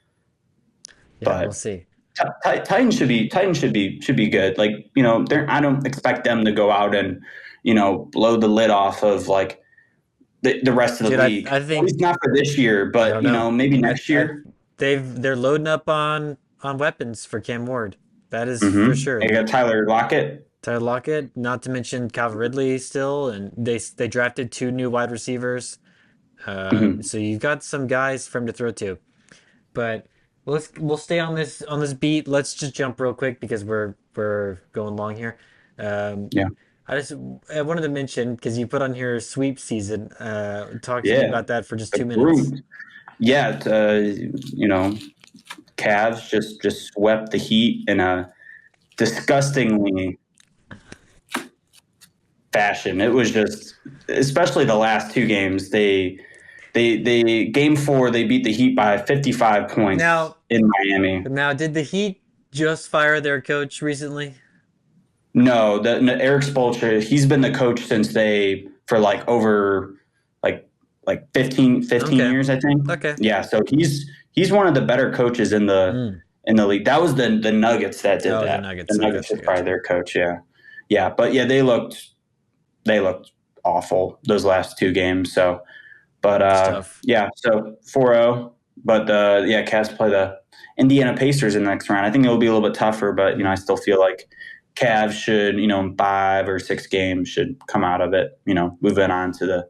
yeah, we'll But see. Titans should be good. Like I don't expect them to go out and blow the lid off of like the rest of the Dude, league. I At think least not for this year, I but don't know. maybe next I year. they're loading up on weapons for Cam Ward. That is for Mm-hmm. sure. They got Tyler Lockett. Tyler Lockett, not to mention Calvin Ridley still, and they drafted two new wide receivers. Mm-hmm. So you've got some guys for him to throw to. But we'll stay on this beat. Let's just jump real quick because we're going long here. Um, Yeah. I wanted to mention because you put on here sweep season. Talk to me Yeah. about that for just The 2 minutes. brooms. yeah, you know, Cavs just swept the Heat in a disgustingly fashion. It was just, especially the last two games. They game four they beat the Heat by 55 points Now, in Miami. now, did the Heat just fire their coach recently? No, no, Eric Spoelstra, he's been the coach since they for like over like like 15 Okay, years, I think. okay. Yeah, so he's one of the better coaches Mm. in the league. That was the Nuggets that did Oh, the that. The Nuggets. I Nuggets got you. was I got probably you. their coach. Yeah, yeah, but yeah, they looked awful those last two games. So, but It's tough. yeah, so 4-0. But yeah, Cavs play the Indiana Pacers in the next round. I think it'll be a little bit tougher, but I Mm. still feel like Cavs should, in 5 or 6 games, should come out of it. Moving on to the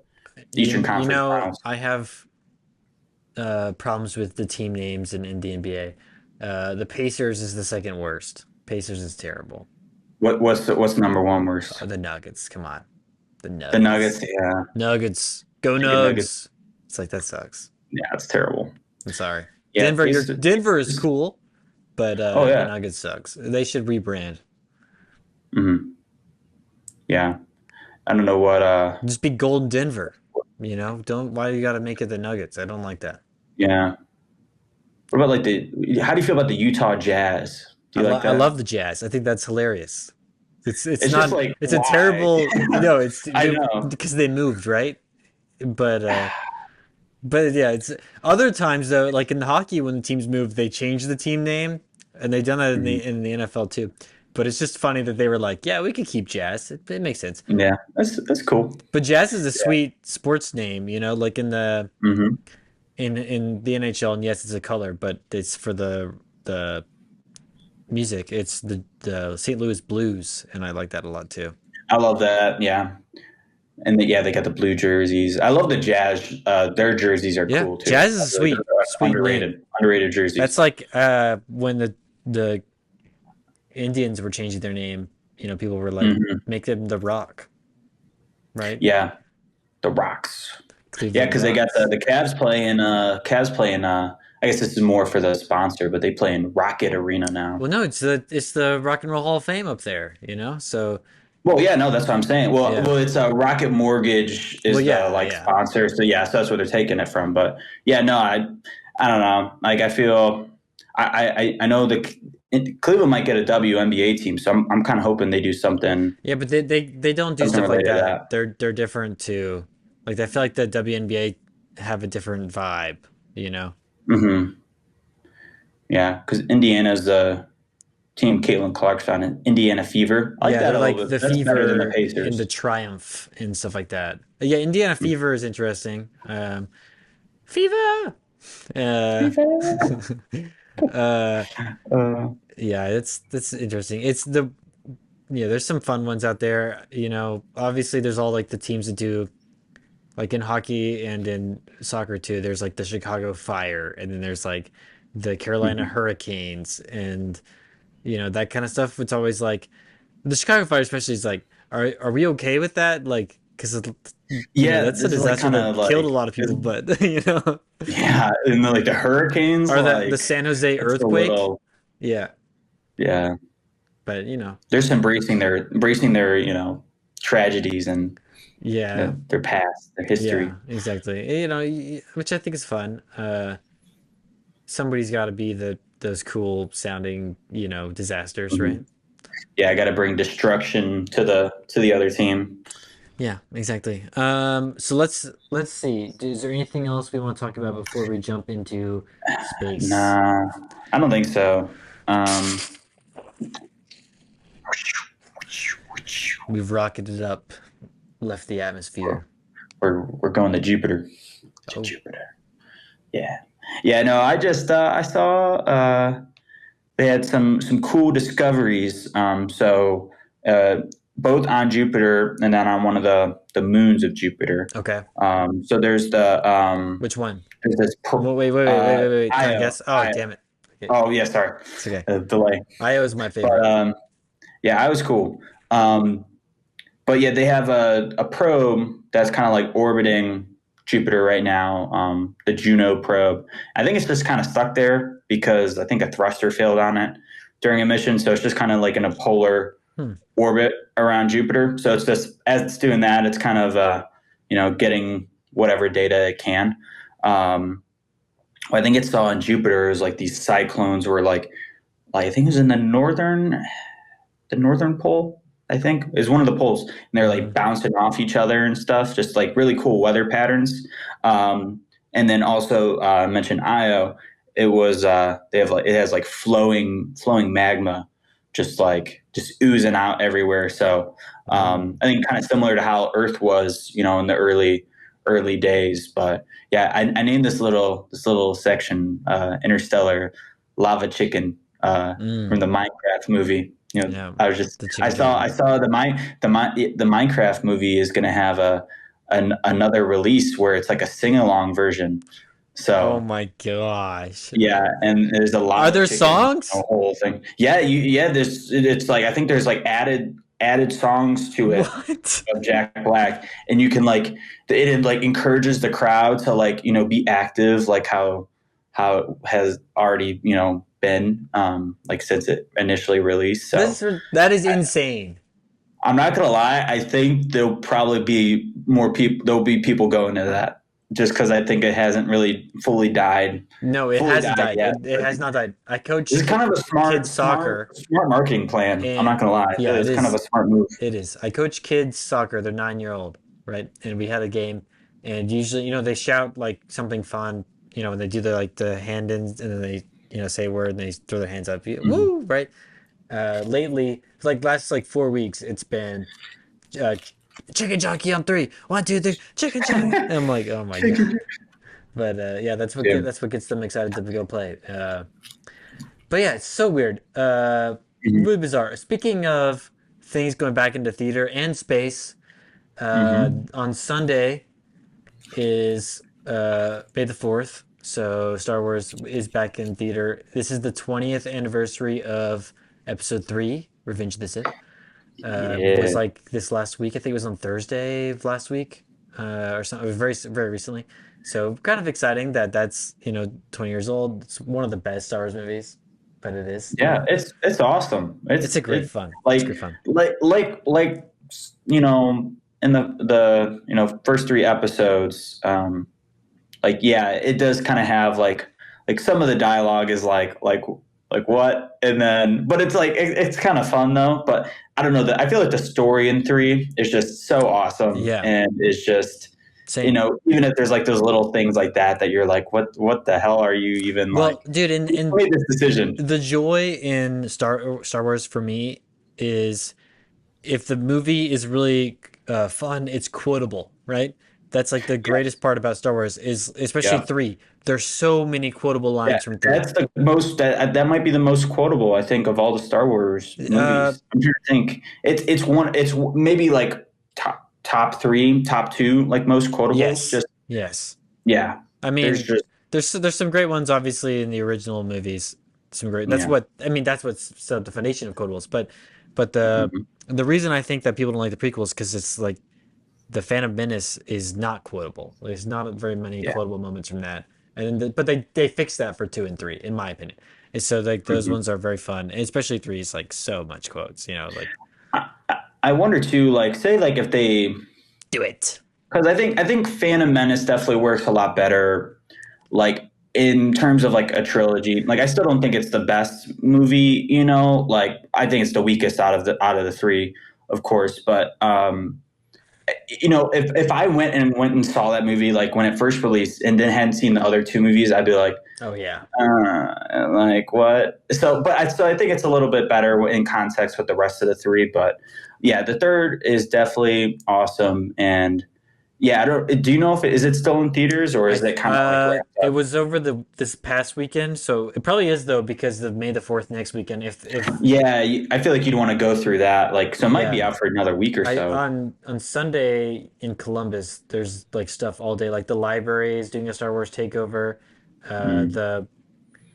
Eastern Conference Finals. I have problems with the team names in the NBA. The Pacers is the second worst. Pacers is terrible. What's number one worst? The Nuggets, come on, the The Nuggets. Nuggets, Yeah, Nuggets, go chicken nuggets. Nugs. It's like that sucks. Yeah, it's terrible. I'm sorry. Yeah, Denver is cool, but oh the yeah. Nuggets sucks. They should rebrand. Hmm. Yeah, I don't know what. Just be Golden Denver. Don't why you got to make it the Nuggets? I don't like that. Yeah. What about like the? How do you feel about the Utah Jazz? Do you like I that? love the Jazz. I think that's hilarious. It's It's just not like it's a why? terrible it's I know. because they moved, right? But yeah, it's other times though, like in hockey when the teams move, they change the team name, and they've done that in Mhm. the NFL too. But it's just funny that they were like, yeah, we could keep Jazz. It makes sense. Yeah, that's cool. But Jazz is a Yeah. sweet sports name, like Hmm. in the NHL, and yes, it's a color, but it's for the music. It's the St. Louis Blues, and I like that a lot too. I love that. Yeah, and yeah, they got the blue jerseys. I love the Jazz. Their jerseys are Yeah, cool too. Jazz is a Those are sweet name. underrated That's jerseys. like when the Indians were changing their name. People were like, Hmm. make them the Rock, right? Yeah, the Rocks. Yeah, Cleveland because they got Rocks. the Cavs playing. Cavs playing. I guess this is more for the sponsor, but they play in Rocket Arena now. Well, no, it's the Rock and Roll Hall of Fame up there. So Well, yeah, no, that's what I'm saying. Well, yeah. it's Rocket Mortgage Well, is the yeah, like yeah. sponsor, so yeah, so that's where they're taking it from. But yeah, no, I don't know. Like I feel, I know Cleveland might get a WNBA team, so I'm kind of hoping they do Yeah, but they don't do something stuff like related to that. that. They're different too. Like I feel like the WNBA have a different vibe, you know. Hmm. Yeah, because Indiana's the team Caitlin Clark's on it, Indiana Fever. I like Yeah, that they're a little like bit. the That's better than the Fever and the Pacers. Triumph and stuff like that. Yeah, Indiana Fever is interesting. Fever. Uh, Fever. uh, Uh, yeah, that's interesting. It's the yeah, there's some fun ones out there. Obviously there's all like the teams that do like in hockey and in soccer too. There's like the Chicago Fire, and then there's like the Carolina mhm. Hurricanes, and that kind of stuff. It's always like the Chicago Fire, especially, is like, are we okay with that? Like, because Yeah, that's a this is like disaster kind of that killed a like lot of people. But yeah, and like the Hurricanes, or the like San Jose it's a earthquake. little Yeah, yeah. but They're just embracing their tragedies and yeah, their past, their history. yeah, exactly. Which I think is fun. Somebody's got to be those cool sounding, disasters, Mhm. right? Yeah, I got to bring destruction to the other team. Yeah, exactly. So let's see. Is there anything else we want to talk about before we jump into space? Nah, I don't think so. Um, We've rocketed up, left the atmosphere. we're going to Jupiter. To Oh, Jupiter. Yeah, yeah. No, I saw they had some cool discoveries. So both on Jupiter and then on one of the moons of Jupiter. okay. So Which one? there's this Wait. Can I Io. guess? Oh, damn it. Okay, Oh yeah, sorry, it's okay. delay. Io is my But favorite. yeah, I was cool. But yeah, they have a probe that's kind of like orbiting Jupiter right now, the Juno probe. I think it's just kind of stuck there because I think a thruster failed on it during a mission, so it's just kind of like in a polar Hmm. orbit around Jupiter. So it's just as it's doing that, it's kind of getting whatever data it can. Um, what I think it saw in Jupiter is like these cyclones were like I think it was in the northern pole. I think is one of the poles, and they're like Mm. bouncing off each other and stuff. Just like really cool weather patterns. Um, and then also I mentioned Io. It was they have like it has like flowing magma, just oozing out everywhere. So Mm. I think kind of similar to how Earth was, in the early days. But yeah, I named this little section Interstellar Lava Chicken from Mm. the Minecraft movie. Yeah, the I chicken saw chicken. I saw the Minecraft movie is going to have another release where it's like a sing along version. Oh So my gosh. yeah, and there's a Are lava there chicken songs? whole thing. Yeah, it's like I think there's like added songs to it What? of Jack Black, and you can like encourages the crowd to be active, like how it has already been like since it initially released. So That is insane. I'm not gonna lie, I think there'll probably be more people. There'll be people going to that just because I think it hasn't really No, it fully hasn't died died. yet. It has not died. I This coach is kind of a kids smart soccer, marketing plan. I'm and not gonna lie, I feel yeah, it it's kind of a is. smart move. It is. I coach kids soccer. They're 9 year old, right? And we had a game, and usually, they shout like something fun, when they do the hand ins, and then they, say a word and they throw their hands up. Mhm. Woo, right? Lately, for like last like 4 weeks, it's been uh, chicken jockey on three. 1, 2, 3, chicken jockey. And I'm like, oh my god. But yeah, Yeah. that's what gets them excited to go play. But yeah, it's so weird. Mhm. Really bizarre. Speaking of things going back into theater and space, Mhm. on Sunday is May the 4th. So Star Wars is back in theater. This is the 20th anniversary of Episode 3, Revenge of the Sith. Was Yeah. like this last week. I think it was on Thursday of last week, or something. It was very recently. So kind of exciting that that's 20 years old. It's one of the best Star Wars movies, but it is Yeah, it's awesome. it's a great It's fun. It's like great fun. like you know in the first three episodes, like yeah, it does kind of have like some of the dialogue is like what, and then but it's like it's kind of fun though. But I don't know that I feel like the story in three is just so awesome, Yeah, and it's just same. even if there's like those little things like that you're like what the hell are you even like Well, dude, who made this decision? the joy in Star Wars for me is if the movie is really fun, it's quotable, right? That's like the greatest Yes. part about Star Wars is especially Yeah. three. There's so many quotable Yeah, lines from three. that's the most that might be the most quotable I think of all the Star Wars Uh, movies. I'm trying to think. It's maybe like top three, top two, like most quotables. yes, Just yes. yeah, I there's mean, just there's some great ones, obviously, in the original movies. Some great. That's yeah. what I mean. That's what's set up the foundation of quotables. But Mhm. the reason I think that people don't like the prequels because it's like the Phantom Menace is not quotable. There's not very many Yeah. quotable moments from that. But they fixed that for 2 and 3, in my opinion. And so like those Mhm. ones are very fun, and especially three is like so much quotes. Like I wonder too, like say like if they do it. because I think Phantom Menace definitely works a lot better, like in terms of like a trilogy. Like I still don't think it's the best movie, Like I think it's the weakest out of the three, of course. But if I went and saw that movie like when it first released and then hadn't seen the other two movies, I'd be Oh yeah. like what? So I think it's a little bit better in context with the rest of the three. But yeah, the third is definitely awesome. And yeah, I don't. Do you know if is it still in theaters or is it kind of like wrapped It up? was over this past weekend, so it probably is though because of May the 4th next weekend. If Yeah, I feel like you'd want to go through that. Like, so it might be Yeah, out for another week or I so. on Sunday in Columbus, there's like stuff all day. Like the library is doing a Star Wars takeover. Mm, The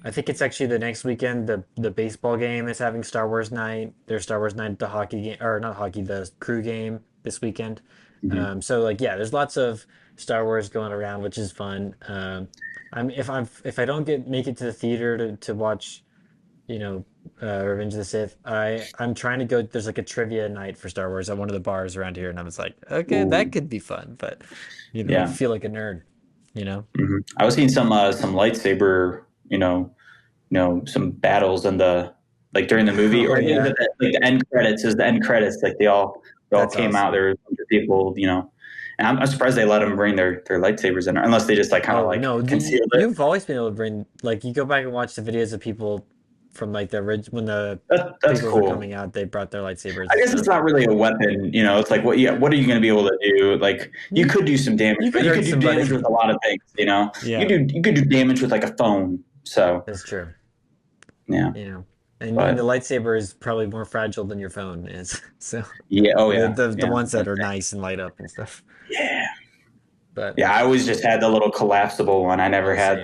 I think it's actually the next weekend. The baseball game is having Star Wars night. There's Star Wars night. The hockey game or not hockey, the crew game this weekend. mhm. So like yeah, there's lots of Star Wars going around, which is fun. If I don't get make it to the theater to watch, you know, Revenge of the Sith, I'm trying to go. There's like a trivia night for Star Wars at one of the bars around here, and I was like, okay, that Ooh, could be fun, but yeah. feel like a nerd, you know. I was seeing some lightsaber, some battles in the like during the movie, Oh or yeah, like the end credits is the end credits. Like they all that's came out. awesome. There were a bunch of people, and I'm surprised they let them bring their lightsabers in, unless they just like kind of Oh like no, concealed it. you've always been able to bring like you go back and watch the videos of people from like the when the That's prequels were cool. coming out, they brought their lightsabers I and guess it's stuff. not really a weapon, It's like what are you going to be able to do? Like you You could do some damage, you but could you hurt could do damage with somebody. a lot of things. Yeah, You could do damage with like a phone. So that's true. yeah, You know, and the but lightsaber is probably more fragile than your phone is. So yeah, oh the yeah, the yeah, ones that are nice and light up and stuff. yeah. But Yeah, I always just had the little collapsible one. I never oh, had same.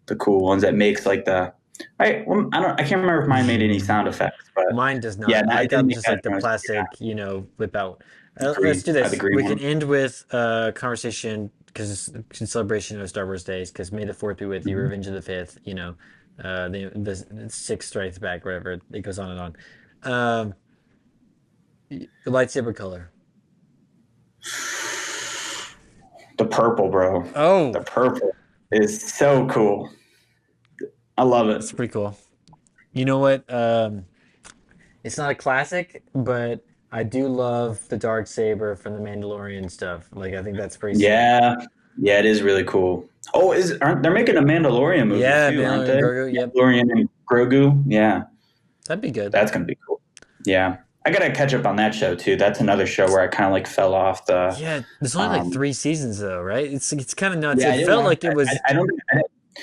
the cool ones that makes like the right. Well, I can't remember if mine made any sound effects, but Mine does yeah, not. no, I it got didn't make just that like the noise. Yeah, plastic, whip out. the Let's do green. I had the this. green We can one. end with a conversation because it's in celebration of Star Wars Days. Because May the Fourth be with you. Mhm. Revenge of the Fifth. The Sixth Strikes Back. Whatever. It goes on and on. Um, the lightsaber color. The purple, bro. The Oh, purple is so cool. I love it. that's pretty cool. You know what? It's not a classic, but I do love the dark saber from the Mandalorian stuff. Like I think that's pretty sick. Yeah, yeah, it is really cool. Oh, is aren't they're making a Mandalorian movie Yeah, too, aren't Mandalorian they? Grogu. Yep, Mandalorian and Grogu. Yeah, that'd be good. that's gonna be cool. Yeah, I gotta catch up on that show too. That's another show where I kind of like fell off the. Yeah, there's only like Um, 3 seasons though, right? It's kind of nuts. yeah, It I didn't felt watch. like it was I don't.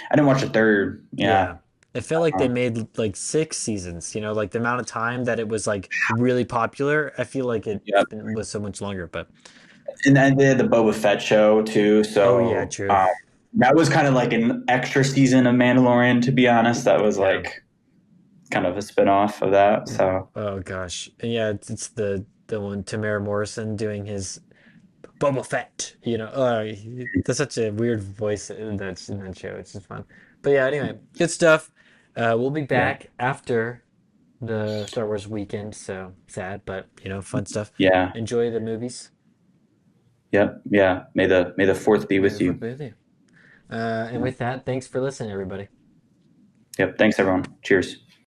I didn't watch the third. Yeah. yeah. It felt like they Uh, made like 6 seasons. Like the amount of time that it was like really popular. I feel like it yeah, was so much longer. But and then they had the Boba Fett show too. oh yeah, So true. that was kind of like an extra season of Mandalorian. To be honest, that was Yeah. like kind of a spin-off of that. So Oh gosh. And yeah, it's the one Tamara Morrison doing his Boba Fett. That's such a weird voice in that show. It's just fun. But yeah, anyway, good stuff. We'll be yeah, back after the Star Wars weekend. So sad, but fun stuff. yeah, Enjoy the movies. yep, yeah. May the fourth be May the with fourth you. be with you. And Yeah. with that, thanks for listening, everybody. Yep. Thanks, everyone. Cheers.